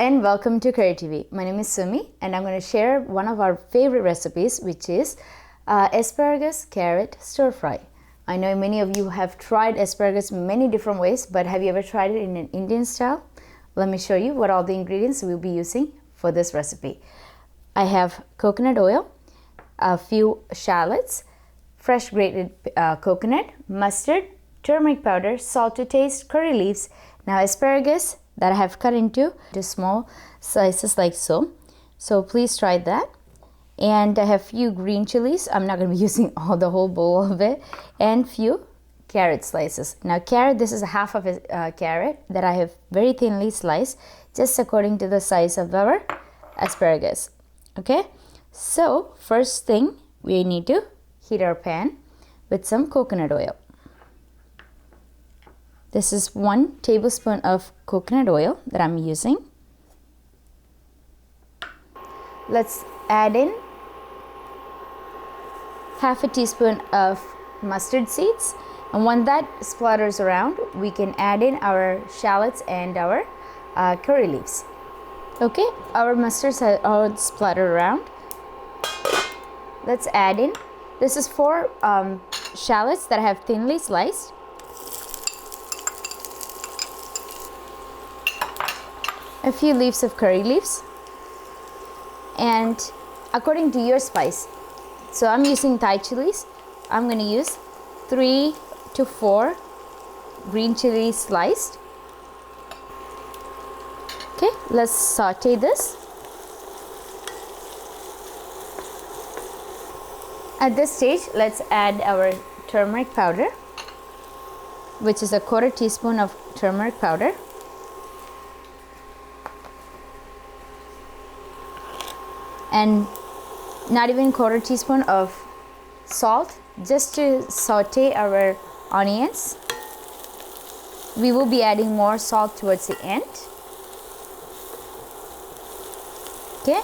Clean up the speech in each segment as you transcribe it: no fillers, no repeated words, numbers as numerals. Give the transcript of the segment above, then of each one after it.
and welcome to Curry TV. My name is Sumi and I'm going to share one of our favorite recipes, which is asparagus carrot stir fry. I know many of you have tried asparagus many different ways, but have you ever tried it in an Indian style? Let me show you what all the ingredients we'll be using for this recipe. I have coconut oil, a few shallots, fresh grated coconut, mustard, turmeric powder, salt to taste, curry leaves. Now asparagus that I have cut into small slices like so. So please try that. And I have few green chilies. I'm not going to be using the whole bowl of it. And few carrot slices. Now carrot, this is half of a carrot that I have very thinly sliced, just according to the size of our asparagus. Okay. So first thing, we need to heat our pan with some coconut oil. This is 1 tablespoon of coconut oil that I'm using. Let's add in half a teaspoon of mustard seeds. And when that splatters around, we can add in our shallots and our curry leaves. Okay, our mustards are all splattered around. Let's add in, this is 4 shallots that I have thinly sliced. A few leaves of curry leaves, and according to your spice, so I'm using Thai chilies. I'm going to use 3 to 4 green chilies sliced. Okay, let's saute this. At this stage, let's add our turmeric powder, which is a 1/4 teaspoon of turmeric powder. And not even 1/4 teaspoon of salt, just to saute our onions. We will be adding more salt towards the end. Okay,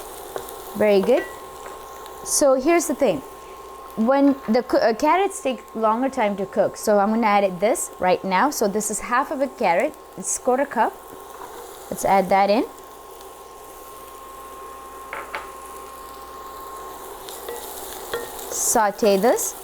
very good. So here's the thing, when the carrots take longer time to cook, so I'm going to add this right now. So this is half of a carrot, it's 1/4 cup. Let's add that in. Saute this.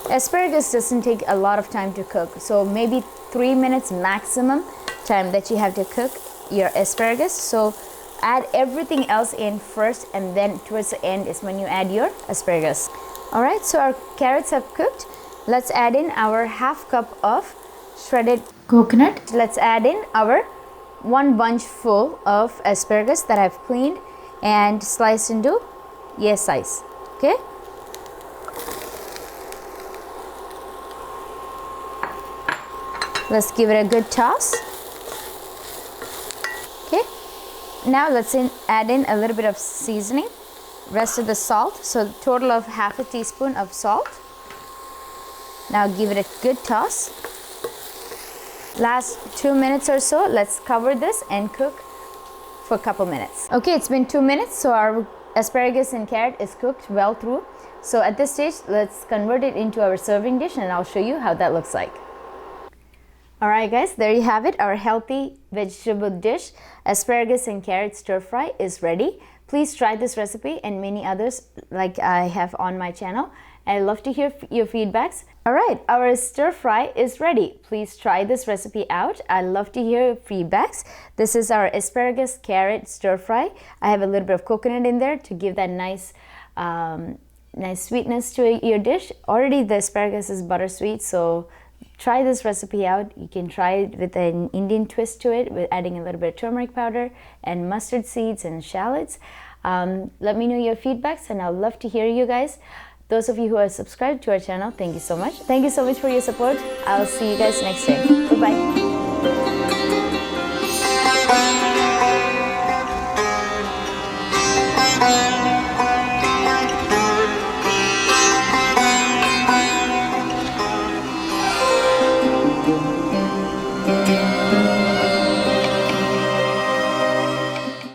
Asparagus doesn't take a lot of time to cook, so maybe 3 minutes maximum time that you have to cook your asparagus. So add everything else in first, and then towards the end is when you add your asparagus. Alright, so our carrots have cooked. Let's add in our half cup of shredded coconut. Let's add in our 1 bunch full of asparagus that I've cleaned and sliced into size. Okay. Let's give it a good toss. Okay. Now let's add in a little bit of seasoning. Rest of the salt. So total of half a teaspoon of salt. Now give it a good toss. Last 2 minutes or so, let's cover this and cook for a couple minutes. Okay, it's been 2 minutes, so our asparagus and carrot is cooked well through. So at this stage, let's convert it into our serving dish, and I'll show you how that looks like. Alright guys, there you have it. Our healthy vegetable dish, asparagus and carrot stir fry, is ready. Please try this recipe and many others like I have on my channel. I love to hear your feedbacks. Alright, our stir fry is ready. Please try this recipe out. I love to hear your feedbacks. This is our asparagus carrot stir fry. I have a little bit of coconut in there to give that nice sweetness to your dish. Already the asparagus is buttersweet, so try this recipe out. You can try it with an Indian twist to it, with adding a little bit of turmeric powder and mustard seeds and shallots. Let me know your feedbacks, and I'd love to hear you guys. Those of you who are subscribed to our channel, thank you so much. Thank you so much for your support. I'll see you guys next time. Bye-bye.